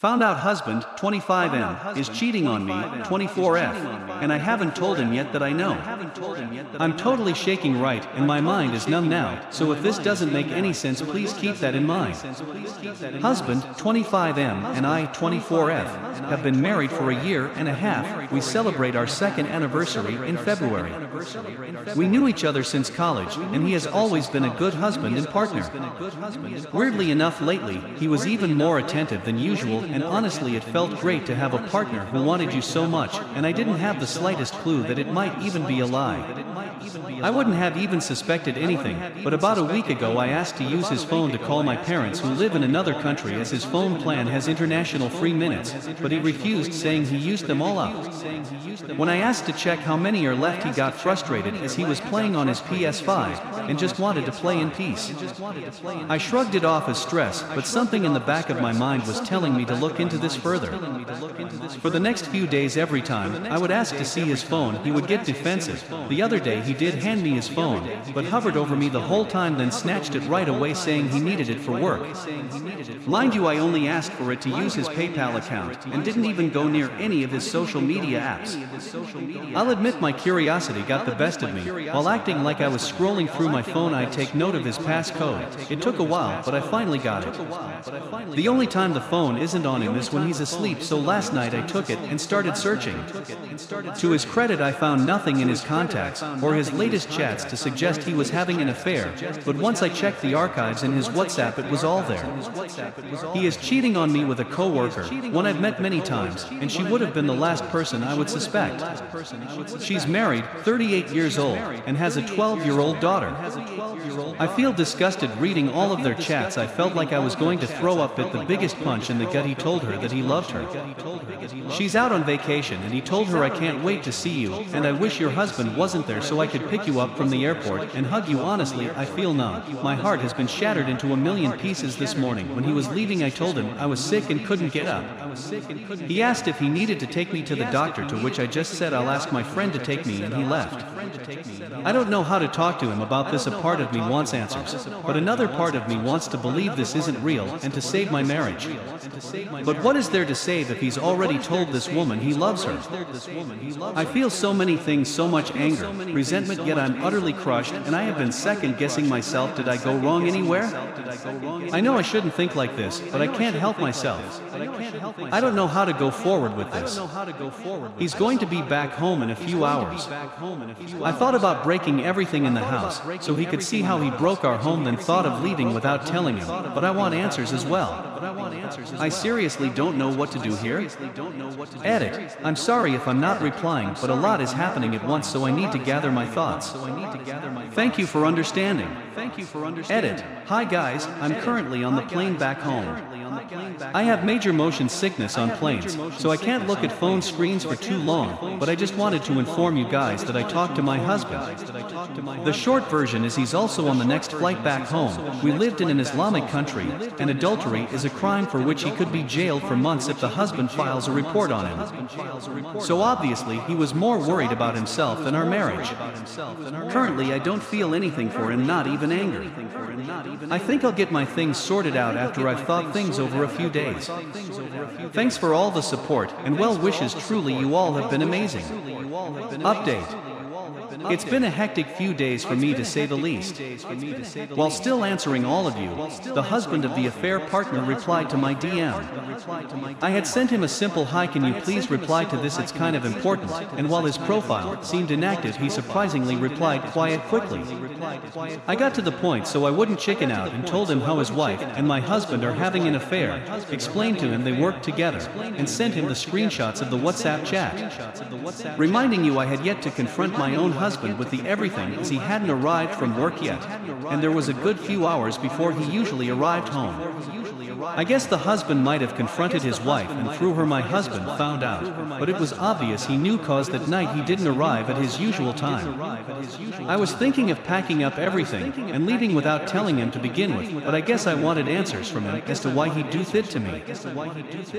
Found out husband, 25M, is cheating on me, 24F, and I haven't told him yet that I know. I'm totally shaking right, and my mind is numb now, so if this doesn't make any sense, please keep that in mind. Husband, 25M, and I, 24F, have been married for a year and a half. We celebrate our second anniversary in February. We knew each other since college, and he has always been a good husband and partner. Weirdly enough lately, he was even more attentive than usual, and honestly it felt great to have a partner who wanted you so much, and I didn't have the slightest clue that it might even be a lie. I wouldn't have even suspected anything, but about a week ago I asked to use his phone to call my parents who live in another country, as his phone plan has international free minutes, but he refused, saying he used them all up. When I asked to check how many are left, he got frustrated as he was playing on his PS5 and just wanted to play in peace. I shrugged it off as stress, but something in the back of my mind was telling me to look into this further. For the next few days, every time I would ask to see his phone, he would get defensive. The other day he did hand me his phone, but hovered over me the whole time, then snatched it right away, saying he needed it for work. Mind you, I only asked for it to use his PayPal account and didn't even go near any of his social media apps. I'll admit my curiosity got the best of me. While acting like I was scrolling through my phone, I'd take note of his passcode. It took a while, but I finally got it. The only time the phone isn't on him is when he's asleep, so last night I took it and started searching. To his credit, I found nothing in his contacts or his latest chats to suggest he was having an affair, but once I checked the archives in his WhatsApp, it was all there. He is cheating on me with a co-worker, one I've met many times, and she would have been the last person I would suspect. She's married, 38 years old, and has a 12-year-old daughter. I feel disgusted reading all of their chats. I felt like I was going to throw up at the biggest punch in the gut. He told her that he loved her. She's out on vacation, and he told her, "I can't wait to see you, and I wish your husband wasn't there so I could pick you up from the airport and hug you." Honestly, I feel numb. My heart has been shattered into a million pieces this morning. When he was leaving, I told him I was sick and couldn't get up. He asked if he needed to take me to the doctor, to which I just said I'll ask my friend to take me, and he left. I don't know how to talk to him about this. A part of me wants answers, but another part of me wants to believe this isn't real and to save my marriage. But what is there to save if he's already told this woman he loves her? I feel so many things, so much anger, resentment, yet I'm utterly crushed, and I have been second-guessing myself. Did I go wrong anywhere? I know I shouldn't think like this, but I can't help myself. I don't know how to go forward with this. He's going to be back home in a few hours. I thought about breaking everything in the house so he could see how he broke our home, then thought of leaving without telling him, but I want answers as well. I seriously don't know what to do here. Edit. I'm sorry if I'm not replying, but a lot is happening at once, so I need to gather my thoughts. Thank you for understanding. Edit. Hi guys, I'm currently on the plane back home. I have major motion sickness on planes, so I can't look at phone screens for too long, but I just wanted to inform you guys that I talked to my husband. The short version is he's also on the next flight back home. We lived in an Islamic country, and adultery is a crime for which he could be jailed for months if the husband files a report on him. So obviously he was more worried about himself than our marriage. Currently I don't feel anything for him, not even anger. I think I'll get my things sorted out after I've thought things over a few days. Thanks for all the support and well wishes. Truly, you all have been amazing. Update. It's been a hectic few days for me, to say the least. While still answering all of you, the husband of the affair partner replied to my DM. I had sent him a simple "Hi, can you please reply to this, it's kind of important," and while his profile seemed inactive, he surprisingly replied quiet quickly. I got to the point so I wouldn't chicken out and told him how his wife and my husband are having an affair, explained to him they worked together, and sent him the screenshots of the WhatsApp chat. Reminding you I had yet to confront my own husband with the everything, as he hadn't arrived from work yet, and there was a good few hours before he usually arrived home. I guess the husband might have confronted his wife, and through her my husband found out, but it was obvious he knew, cause that night he didn't arrive at his usual time. I was thinking of packing up everything and leaving without telling him to begin with, but I guess I wanted answers from him as to why he'd do that to me.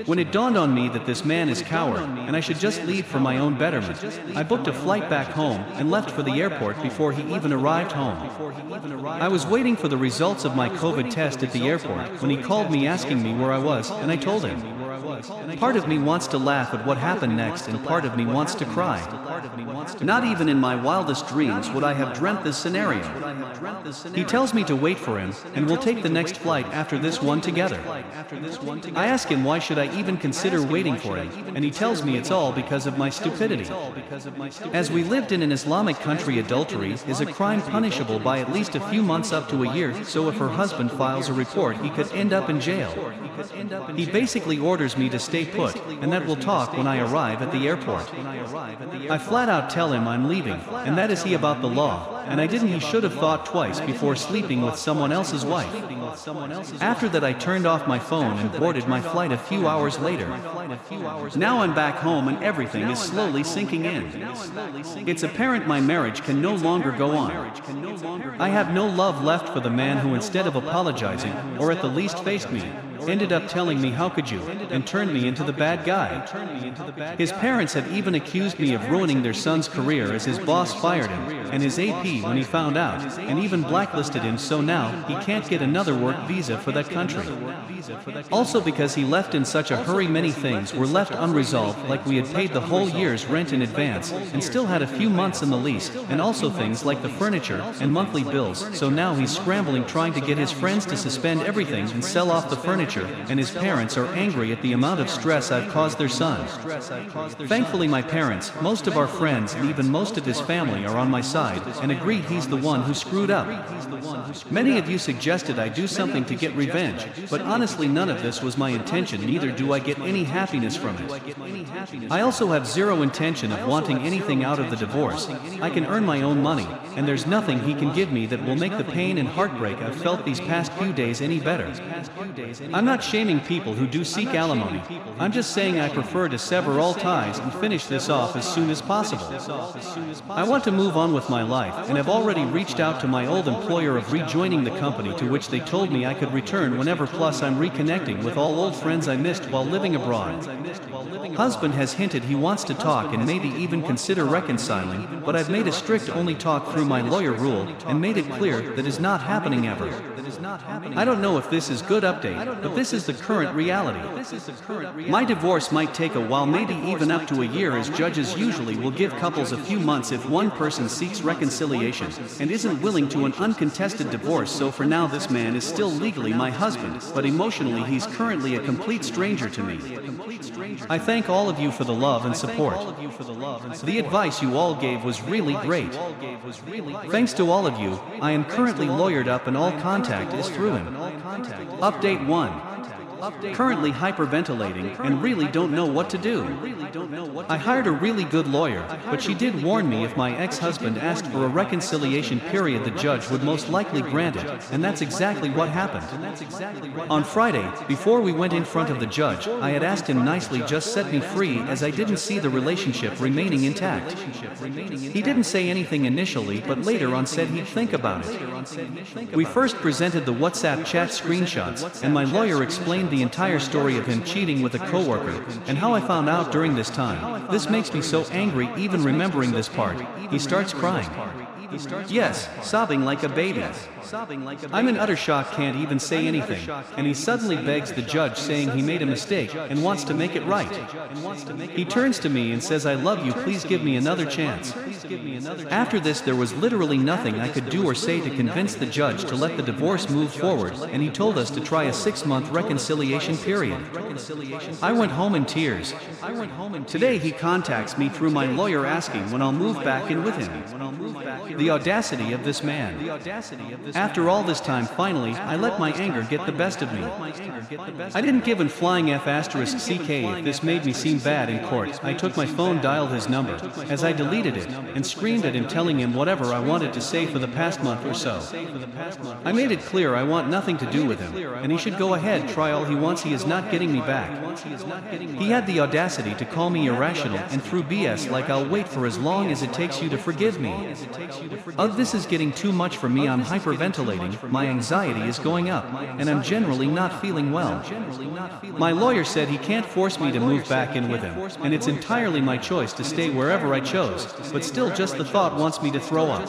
When it dawned on me that this man is coward and I should just leave for my own betterment, I booked a flight back home and left for the airport before he even arrived home. I was waiting for the results of my COVID test at the airport when he called me asking me where I was, and I told him. Part of me wants to laugh at what happened next, and part of me wants to cry. Not even in my wildest dreams would I have dreamt this scenario. He tells me to wait for him, and we'll take the next flight after this one together. I ask him why should I even consider waiting for him, and he tells me it's all because of my stupidity. As we lived in an Islamic country, adultery is a crime punishable by at least a few months up to a year, so if her husband files a report, he could end up in jail. He basically orders me to stay put, and that we'll talk when I arrive at the airport. I flat out tell him I'm leaving, and that is he about the law, and I didn't. He should have thought twice before sleeping with someone else's wife. After that, I turned off my phone and boarded my flight a few hours later. Now I'm back home and everything is slowly sinking in. It's apparent my marriage can no longer go on. I have no love left for the man who, instead of apologizing, or at the least faced me, ended up telling me how could you, and turned me into the bad guy. His parents have even accused me of ruining their son's career, as his boss fired him, and his AP when he found out, and even blacklisted him, so now he can't get another work visa for that country. Also, because he left in such a hurry, many things were left unresolved, like we had paid the whole year's rent in advance and still had a few months in the lease, and also things like the furniture and monthly bills, so now he's scrambling trying to get his friends to suspend everything and sell off the furniture, and his parents are angry at the amount of stress I've caused their son. Thankfully, my parents, most of our friends, and even most of his family are on my side and agree he's the one who screwed up. Many of you suggested I do something to get revenge, but honestly none of this was my intention, neither do I get any happiness from it. I also have zero intention of wanting anything out of the divorce. I can earn my own money, and there's nothing he can give me that will make the pain and heartbreak I've felt these past few days any better. I'm not shaming people who do seek alimony. I'm just saying I prefer to sever all ties and finish this off as soon as possible. I want to move on with my life, and have already reached out to my old employer of rejoining the company, to which they told me I could return whenever, plus I'm reconnecting with all old friends I missed while living abroad. Husband has hinted he wants to talk and maybe even consider reconciling, but I've made a strict only talk through my lawyer rule and made it clear that is not happening ever. I don't know if this is good update, but this is the current reality. My divorce might take a while, maybe even up to a year, as judges usually will give couples a few months if one person seeks reconciliation and isn't willing to an uncontested divorce. So for now this man is still legally my husband, but emotionally he's currently a complete stranger to me. I thank all of you for the love and support. The advice you all gave was really great. Thanks to all of you, I am currently lawyered up and all contact is through him. Update 1. Currently hyperventilating and really don't know what to do. I hired a really good lawyer, but she did warn me if my ex-husband asked for a reconciliation period, the judge would most likely grant it, and that's exactly what happened. On Friday, before we went in front of the judge, I had asked him nicely just set me free, as I didn't see the relationship remaining intact. He didn't say anything initially, but later on said he'd think about it. We first presented the WhatsApp chat screenshots, and my lawyer explained the entire story of him cheating with a coworker, and how I found out during this time. This makes me so angry even remembering this part. He starts crying. Yes, sobbing like a baby. I'm in utter shock, can't even say anything, and he suddenly begs the judge, saying he made a mistake and wants to make it right. He turns to me and says, "I love you, please give me another chance." After this, there was literally nothing I could do or say to convince the judge to let the divorce move forward, and he told us to try a 6-month reconciliation period. I went home in tears. Today he contacts me through my lawyer asking when I'll move back in with him. The audacity of this man. After all this time, finally, I let my anger get the best of me. I didn't give an flying F***ck if this made me seem bad in court. I took my phone, dialed his number, as I deleted it, and screamed at him, telling him whatever I wanted to say for the past month or so. I made it clear I want nothing to do with him, and he should go ahead, try all he wants, he is not getting me back. He had the audacity to call me irrational and threw BS like I'll wait for as long as it takes you to forgive me. This is getting too much for me. I'm hyperventilating, my anxiety is going up, and I'm generally not feeling well. My lawyer said he can't force me to move back in with him, and it's entirely my choice to stay wherever I chose, but still just the thought wants me to throw up.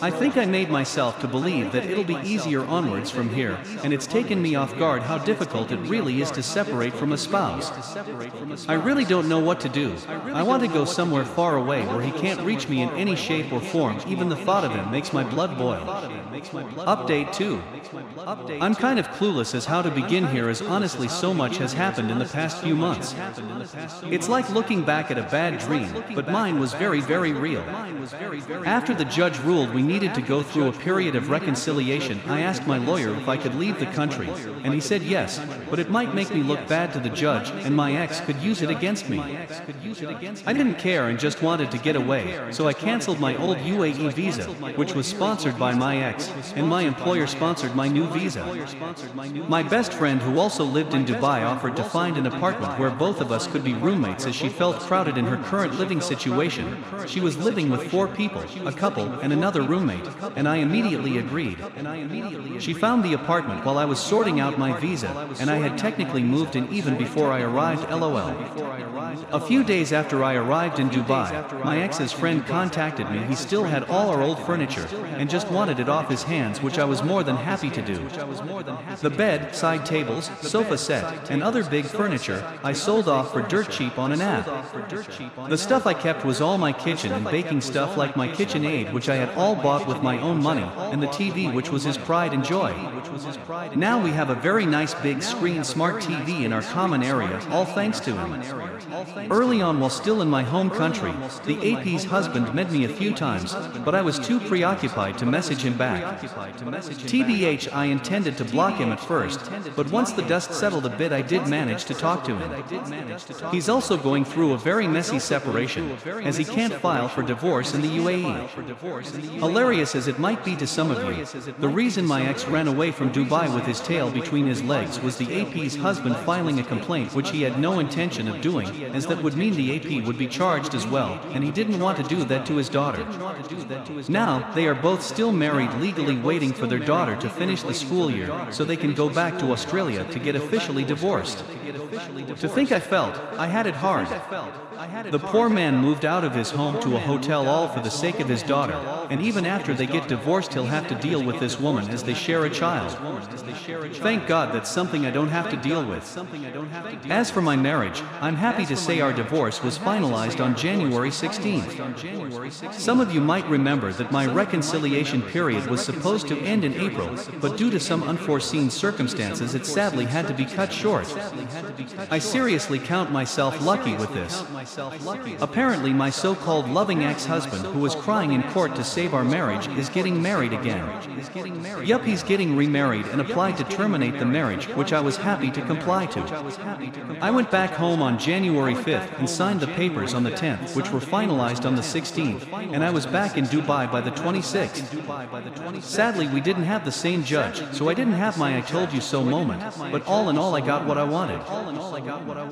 I think I made myself to believe that it'll be easier onwards from here, and it's taken me off guard how difficult it really is to separate from a spouse. I really don't know what to do. I want to go somewhere far away where he can't reach me in any shape or form. Even the thought of him makes my blood boil. Update 2. I'm kind of clueless as how to begin here, as honestly so much has happened in the past few months. It's like looking back at a bad dream, but mine was very, very real. After the judge ruled we needed to go through a period of reconciliation, I asked my lawyer if I could leave the country, and he said yes, but it might make me look bad to the judge, and my ex could use it against me. I didn't care and just wanted to get away, so I canceled my old UAE visa, which was sponsored by my ex, and my employer sponsored my new visa. My best friend, who also lived in Dubai, offered to find an apartment where both of us could be roommates, as she felt crowded in her current living situation. She was living with 4 people, a couple, and another roommate, and I immediately agreed. She found the apartment while I was sorting out my visa, and I had technically moved in even before I arrived. LOL. A few days after I arrived in Dubai, my ex's friend contacted me. He still had all our old furniture and just wanted it off his hands, which I was more than happy to do. The bed, side tables, sofa set, and other big furniture I sold off for dirt cheap on an app. The stuff I kept was all my kitchen and baking stuff, like my KitchenAid, which I had all bought with my own money, and the TV, which was his pride and joy. Now we have a very nice big screen smart TV in our common area, all thanks to him. Early on, while still in my home country, the AP's husband met me a few times, but I was too preoccupied to message him back. TBH, I intended to block him at first, but once the dust settled a bit, I did manage to talk to him. He's also going through a very messy separation, as he can't file for divorce in the UAE. Hilarious as it might be to some of you, the reason my ex ran away from Dubai with his tail between his legs was the AP's husband filing a complaint, which he had no intention of doing, as that would mean the AP would be charged as well, and he didn't want to do that to his daughter. Now, they are both still married, legally waiting for their daughter to finish the school year so they can go back to Australia to get officially divorced. To think I felt I had it hard. The poor man moved out of his home to a hotel, all for the sake of his daughter, and even after they get divorced he'll have to deal with this woman as they share a child. Thank God that's something I don't have to deal with. As for my marriage, I'm happy to say our divorce was finalized on January 16th. Some of you might remember that my reconciliation period was supposed to end in April, but due to some unforeseen circumstances it sadly had to be cut short. I seriously count myself lucky with this. Apparently my so-called loving ex-husband, who was crying in court to save our marriage, is getting married again. Yup, he's getting remarried and applied to terminate the marriage, which I was happy to comply to. I went back home on January 5th and signed the papers on the 10th, which were finalized on the 16th, and I was back in Dubai by the 26th. Sadly, we didn't have the same judge, so I didn't have my I told you so moment, but all in all I got what I wanted.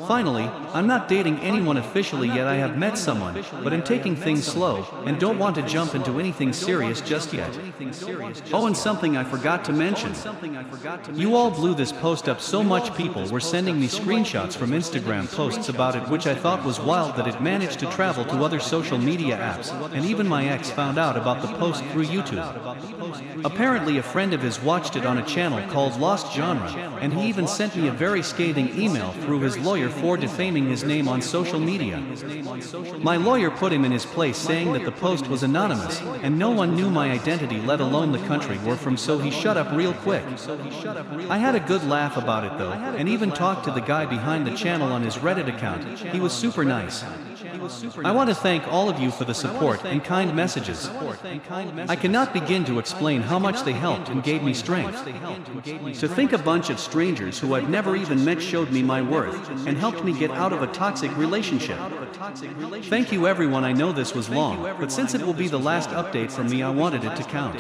Finally, I'm not dating anyone officially yet. I have met someone, but I'm taking things slow and don't want to jump into anything serious just yet. Oh, and something I forgot to mention. You all blew this post up so much. People were sending me screenshots from Instagram posts about it, which I thought was wild that it managed to travel to other social media apps, and even my ex found out about the post through YouTube. Apparently a friend of his watched it on a channel called Lost Genre, and he even sent me a very scathing email through his lawyer for defaming his name on social media. My lawyer put him in his place, saying that the post was anonymous and no one knew my identity, let alone the country we're from, so he shut up real quick. I had a good laugh about it though, and even talked to the guy behind the channel on his Reddit account. He was super nice. I want to thank all of you for the support and kind messages. I cannot begin to explain how much they helped and gave me strength. To think a bunch of strangers who I've never even met showed me my worth and helped me get out of a toxic relationship. Thank you everyone. I know this was long, but since it will be the last update from me, I wanted it to count.